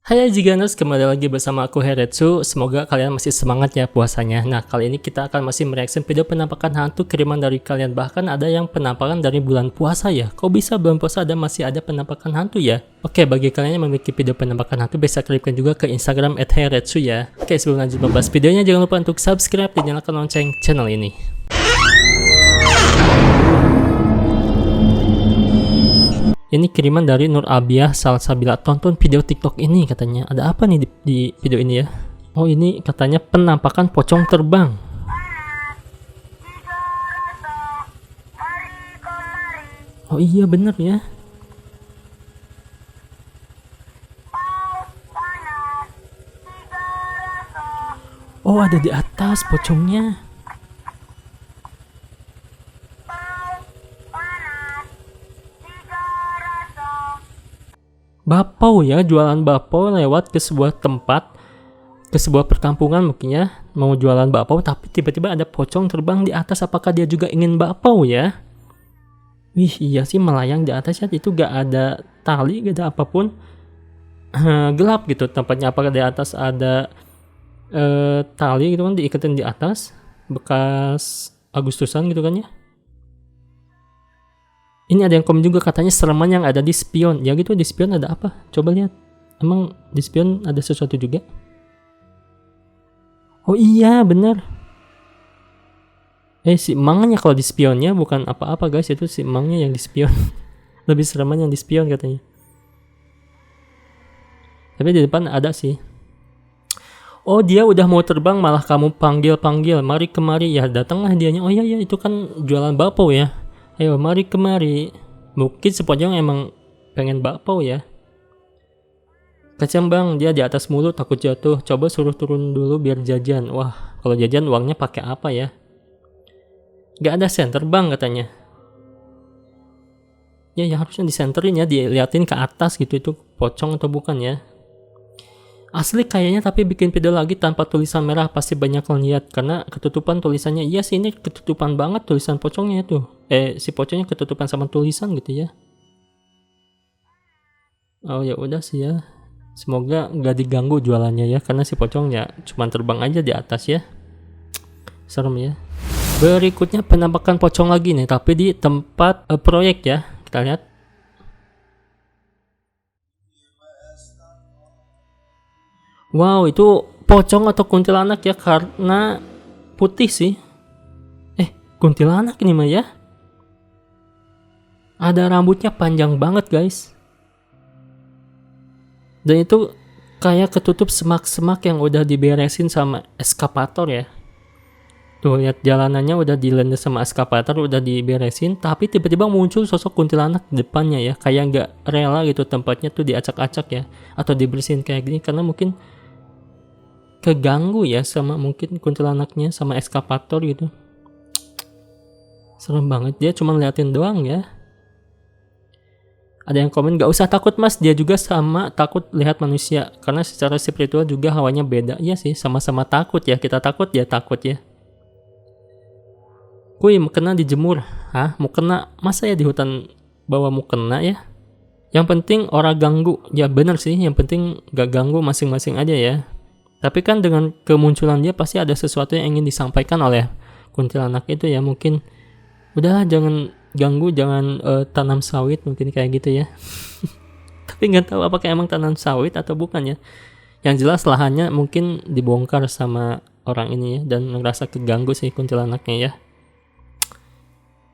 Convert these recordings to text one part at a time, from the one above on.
Hai Jiganers, kembali lagi bersama aku Heretsu. Semoga kalian masih semangat ya puasanya. Nah, kali ini kita akan masih mereaction video penampakan hantu kiriman dari kalian. Bahkan ada yang penampakan dari bulan puasa ya. Kok bisa bulan puasa masih ada penampakan hantu ya? Oke, bagi kalian yang memiliki video penampakan hantu, bisa klikkan juga ke Instagram @heretsu ya. Oke, sebelum lanjut membahas videonya, jangan lupa untuk subscribe dan nyalakan lonceng channel ini. Ini kiriman dari Nur Abiah Salsabila. Tonton video TikTok ini katanya. Ada apa nih di video ini ya? Oh, ini katanya penampakan pocong terbang. Oh iya bener ya. Oh, ada di atas pocongnya. Bapau ya, jualan bapau lewat ke sebuah tempat, ke sebuah perkampungan mungkin ya, mau jualan bapau tapi tiba-tiba ada pocong terbang di atas. Apakah dia juga ingin bapau ya? Wih, iya sih, melayang di atas ya, itu gak ada tali, gak ada apapun. Gelap gitu tempatnya. Apakah di atas ada tali gitu kan, diikatin di atas, bekas Agustusan gitu kan ya. Ini ada yang komen juga katanya sereman yang ada di spion. Ya gitu, di spion ada apa? Coba lihat. Emang di spion ada sesuatu juga? Oh iya, bener. Si emangnya kalau di spionnya bukan apa-apa guys. Itu si emangnya yang di spion. Lebih sereman yang di spion katanya. Tapi di depan ada sih. Oh, dia udah mau terbang malah kamu panggil-panggil. Mari kemari. Ya datanglah dianya. Oh iya, itu kan jualan bapau ya. Ayo mari kemari. Mungkin si pocong emang pengen bakpao ya. Kasian bang, dia di atas mulu takut jatuh. Coba suruh turun dulu biar jajan. Wah, kalau jajan uangnya pakai apa ya? Gak ada senter bang katanya. Ya harusnya disenterin ya, diliatin ke atas gitu, itu pocong atau bukan ya. Asli kayaknya, tapi bikin video lagi tanpa tulisan merah pasti banyak yang lihat karena ketutupan tulisannya. Iya sih, ini ketutupan banget tulisan pocongnya itu. Si pocongnya ketutupan sama tulisan gitu ya. Oh ya udah sih ya. Semoga nggak diganggu jualannya ya, karena si pocongnya cuma terbang aja di atas ya. Serem ya. Berikutnya penampakan pocong lagi nih, tapi di tempat proyek ya. Kita lihat. Wow, itu pocong atau kuntilanak ya, karena putih sih. Kuntilanak ini mah ya. Ada rambutnya panjang banget guys. Dan itu kayak ketutup semak-semak yang udah diberesin sama eskavator ya. Tuh lihat jalanannya udah dilendes sama eskavator, udah diberesin. Tapi tiba-tiba muncul sosok kuntilanak di depannya ya. Kayak nggak rela gitu tempatnya tuh diacak-acak ya. Atau dibersihin kayak gini karena mungkin keganggu ya sama mungkin kuntilanaknya sama eskavator gitu. Serem banget, dia cuma liatin doang ya. Ada yang komen gak usah takut mas, dia juga sama takut lihat manusia karena secara spiritual juga hawanya beda. Iya sih, sama-sama takut ya, kita takut dia takut ya. Kuy mau kena dijemur. Hah, mau kena masa ya di hutan bawah mau kena ya. Yang penting orang ganggu. Ya bener sih, yang penting gak ganggu masing-masing aja ya. Tapi kan dengan kemunculan dia pasti ada sesuatu yang ingin disampaikan oleh kuntilanak itu ya. Mungkin udahlah jangan ganggu, jangan tanam sawit mungkin kayak gitu ya. Tapi nggak tahu apakah emang tanam sawit atau bukan ya. Yang jelas lahannya mungkin dibongkar sama orang ini ya, dan ngerasa keganggu sih kuntilanaknya ya.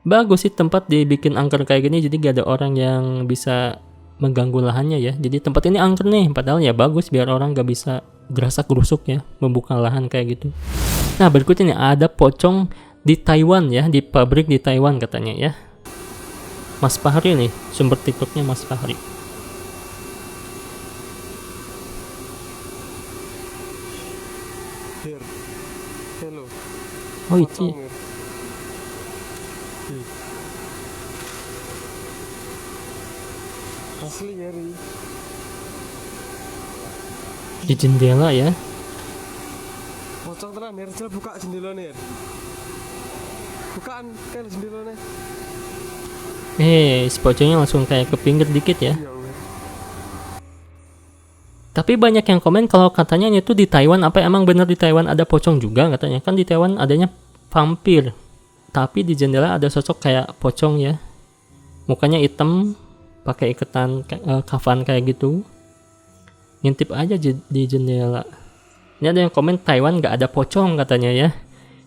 Bagus sih tempat dibikin angker kayak gini, jadi gak ada orang yang bisa mengganggu lahannya ya. Jadi tempat ini angker nih, padahal ya bagus biar orang gak bisa gerasak gerusuk ya, membuka lahan kayak gitu. Nah berikutnya nih ada pocong di Taiwan ya, di pabrik di Taiwan katanya ya. Mas Fahri nih, sumber TikToknya Mas Fahri. Hello. Oh itu Asli Gary. di jendela ya. Pocong tenan Ner, buka jendela Ner. Bukaan kan jendelanya. Si pocongnya langsung kayak ke pinggir dikit ya. Iya, Tapi banyak yang komen kalau katanya itu di Taiwan, apa emang bener di Taiwan ada pocong juga katanya. Kan di Taiwan adanya vampir. Tapi di jendela ada sosok kayak pocong ya. Mukanya hitam, pakai ikatan kafan kayak gitu. Ngintip aja di jendela. Ini ada yang komen Taiwan gak ada pocong katanya ya.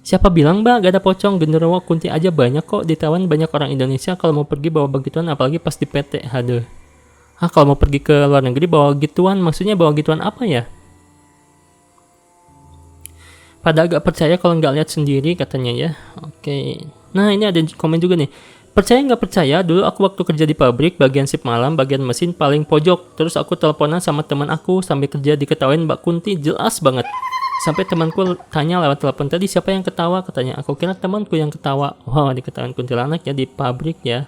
Siapa bilang mbak gak ada pocong? Genderuwo kunti aja banyak kok. Di Taiwan banyak orang Indonesia kalau mau pergi bawa begituan, apalagi pas di PT. Aduh. Kalau mau pergi ke luar negeri bawa gituan, maksudnya bawa gituan apa ya? Pada agak percaya kalau nggak lihat sendiri katanya ya. Oke. Nah ini ada komen juga nih. Percaya nggak percaya, dulu aku waktu kerja di pabrik, bagian shift malam, bagian mesin paling pojok. Terus aku teleponan sama teman aku sambil kerja, diketawain Mbak Kunti, jelas banget. Sampai temanku tanya lewat telepon, tadi siapa yang ketawa? Katanya, aku kira temanku yang ketawa. Wow, diketawain kuntilanak ya di pabrik ya.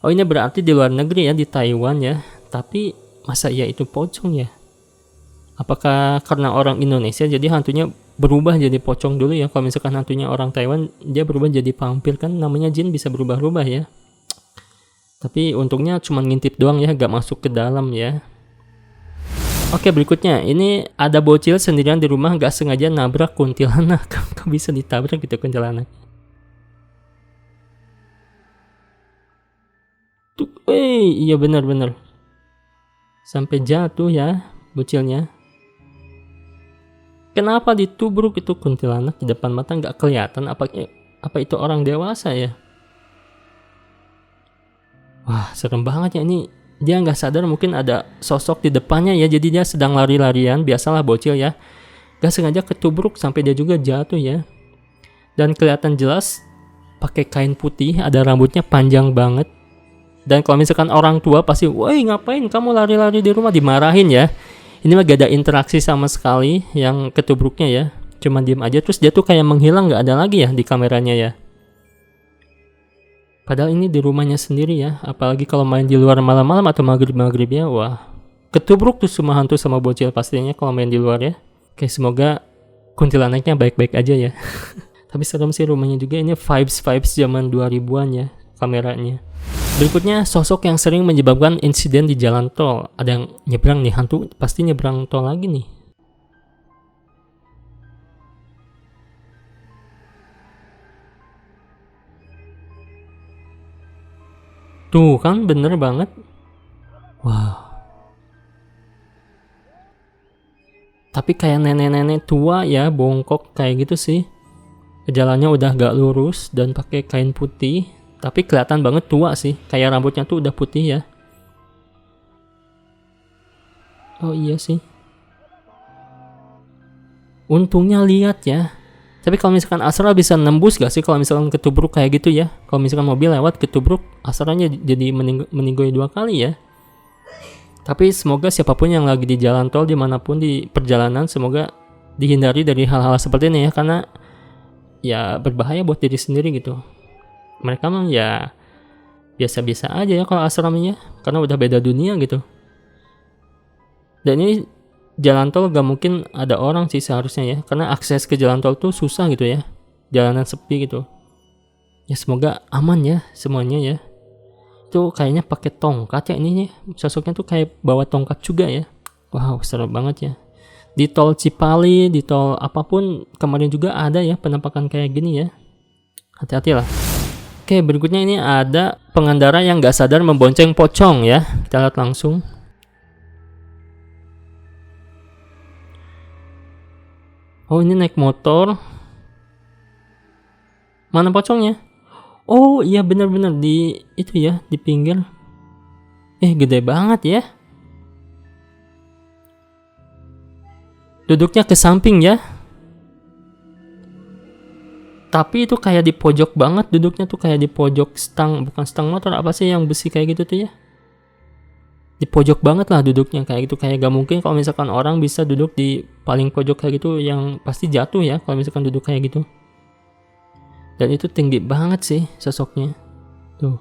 Oh ini berarti di luar negeri ya, di Taiwan ya. Tapi masa iya itu pocong ya? Apakah karena orang Indonesia jadi hantunya berubah jadi pocong dulu ya? Kalau misalkan hantunya orang Taiwan, dia berubah jadi vampir, kan namanya jin bisa berubah-ubah ya. Tapi untungnya cuma ngintip doang ya, gak masuk ke dalam ya. Oke, berikutnya ini ada bocil sendirian di rumah gak sengaja nabrak kuntilanak. Kok bisa ditabrak gitu kuntilanak? Tuh, iya benar-benar. Sampai jatuh ya bocilnya. Kenapa ditubruk itu kuntilanak di depan mata nggak kelihatan? Apa itu orang dewasa ya? Wah serem banget ya ini. Dia nggak sadar mungkin ada sosok di depannya ya. Jadi dia sedang lari-larian. Biasalah bocil ya. Gak sengaja ketubruk sampai dia juga jatuh ya. Dan kelihatan jelas pakai kain putih. Ada rambutnya panjang banget. Dan kalau misalkan orang tua pasti, woi ngapain kamu lari-lari di rumah, dimarahin ya. Ini mah gak ada interaksi sama sekali yang ketubruknya ya. Cuma diem aja, terus dia tuh kayak menghilang, gak ada lagi ya di kameranya ya. Padahal ini di rumahnya sendiri ya. Apalagi kalau main di luar malam-malam atau maghrib-maghrib ya. Wah, ketubruk tuh semua hantu sama bocil pastinya kalau main di luar ya. Oke, semoga kuntilanaknya baik-baik aja ya. Tapi serem sih rumahnya juga, ini vibes zaman 2000-an ya kameranya. Berikutnya, sosok yang sering menyebabkan insiden di jalan tol. Ada yang nyebrang nih, hantu pasti nyebrang tol lagi nih. Tuh kan, bener banget. Wow. Tapi kayak nenek-nenek tua ya, bongkok kayak gitu sih. Jalannya udah gak lurus dan pakai kain putih. Tapi kelihatan banget tua sih, kayak rambutnya tuh udah putih ya. Oh iya sih. Untungnya lihat ya. Tapi kalau misalkan Asra bisa nembus gak sih kalau misalkan ketubruk kayak gitu ya? Kalau misalkan mobil lewat ketubruk, Asranya jadi meninggoy 2 kali ya. Tapi semoga siapapun yang lagi di jalan tol dimanapun di perjalanan, semoga dihindari dari hal-hal seperti ini ya. Karena ya berbahaya buat diri sendiri gitu. Mereka mah ya biasa-biasa aja ya kalau asramnya, karena udah beda dunia gitu. Dan ini jalan tol gak mungkin ada orang sih seharusnya ya, karena akses ke jalan tol tuh susah gitu ya, jalanan sepi gitu. Ya semoga aman ya semuanya ya. Itu kayaknya pakai tongkat ya ini ya, sosoknya tuh kayak bawa tongkat juga ya. Wow seru banget ya. Di tol Cipali, di tol apapun kemarin juga ada ya penampakan kayak gini ya. Hati-hati lah. Oke, berikutnya ini ada pengendara yang gak sadar membonceng pocong ya. Kita lihat langsung. Oh, ini naik motor. Mana pocongnya? Oh, iya benar-benar di itu ya, di pinggir. Gede banget ya. Duduknya ke samping ya. Tapi itu kayak di pojok banget, duduknya tuh kayak di pojok bukan stang motor, apa sih yang besi kayak gitu tuh ya. Di pojok banget lah duduknya kayak gitu, kayak gak mungkin kalau misalkan orang bisa duduk di paling pojok kayak gitu, yang pasti jatuh ya kalau misalkan duduk kayak gitu. Dan itu tinggi banget sih sosoknya. Tuh.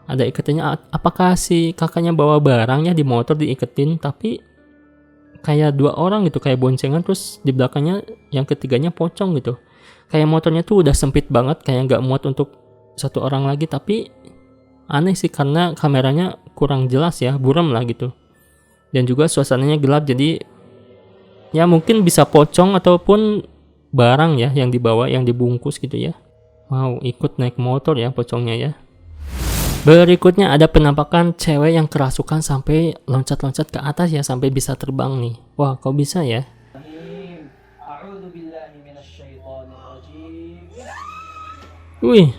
Ada ikatannya, apakah si kakaknya bawa barangnya di motor diiketin, tapi kayak 2 orang gitu, kayak boncengan, terus di belakangnya yang ketiganya pocong gitu. Kayak motornya tuh udah sempit banget, kayak gak muat untuk 1 orang lagi. Tapi aneh sih karena kameranya kurang jelas ya, buram lah gitu. Dan juga suasananya gelap, jadi ya mungkin bisa pocong ataupun barang ya yang dibawa, yang dibungkus gitu ya. Wow, ikut naik motor ya pocongnya ya. Berikutnya ada penampakan cewek yang kerasukan sampai loncat-loncat ke atas ya, sampai bisa terbang nih. Wah, kok bisa ya? Wih.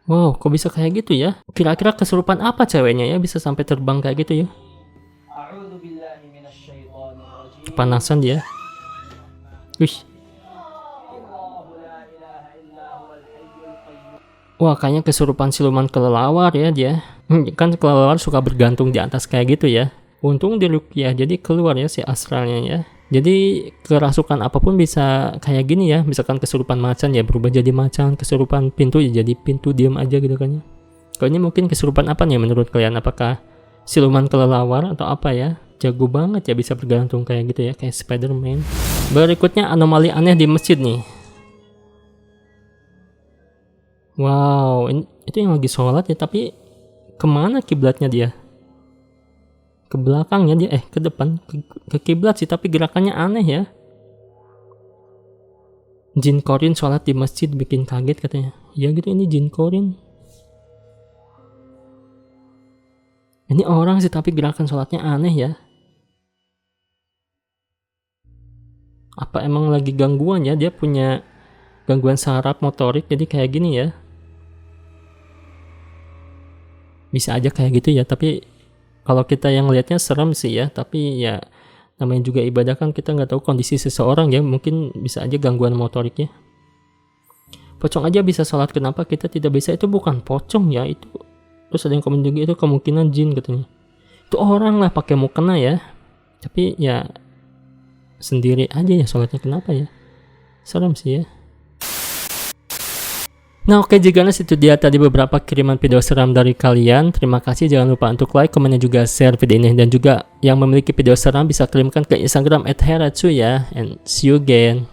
Wow, kok bisa kayak gitu ya? Kira-kira kesurupan apa ceweknya ya bisa sampai terbang kayak gitu ya? Kepanasan dia. Wih. Wah, kayaknya kesurupan siluman kelelawar ya dia. Kan kelelawar suka bergantung di atas kayak gitu ya. Untung diruqyah jadi keluar ya si astralnya ya. Jadi kerasukan apapun bisa kayak gini ya. Misalkan kesurupan macan ya berubah jadi macan, kesurupan pintu ya jadi pintu, diam aja gitu kan ya. Kalau ini mungkin kesurupan apa nih menurut kalian? Apakah siluman kelelawar atau apa ya? Jago banget ya bisa bergantung kayak gitu ya, kayak Spider-Man. Berikutnya anomali aneh di masjid nih. Wow, itu yang lagi sholat ya, tapi kemana kiblatnya dia? Ke belakangnya dia, ke depan, ke kiblat sih, tapi gerakannya aneh ya. Jin Korin sholat di masjid bikin kaget katanya. Ya gitu, ini Jin Korin. Ini orang sih, tapi gerakan sholatnya aneh ya. Apa emang lagi gangguan ya? Dia punya gangguan saraf motorik, jadi kayak gini ya. Bisa aja kayak gitu ya, tapi kalau kita yang lihatnya serem sih ya, tapi ya namanya juga ibadah kan, kita nggak tahu kondisi seseorang ya, mungkin bisa aja gangguan motoriknya. Pocong aja bisa sholat, kenapa kita tidak bisa? Itu bukan pocong ya, itu. Terus ada yang komen juga itu kemungkinan jin katanya. Itu orang lah pakai mukena ya, tapi ya sendiri aja ya sholatnya, kenapa ya? Serem sih ya. Nah oke, jika itu dia tadi beberapa kiriman video seram dari kalian. Terima kasih, jangan lupa untuk like, komen, dan juga share video ini. Dan juga yang memiliki video seram bisa kirimkan ke Instagram @heratsu ya. And see you again.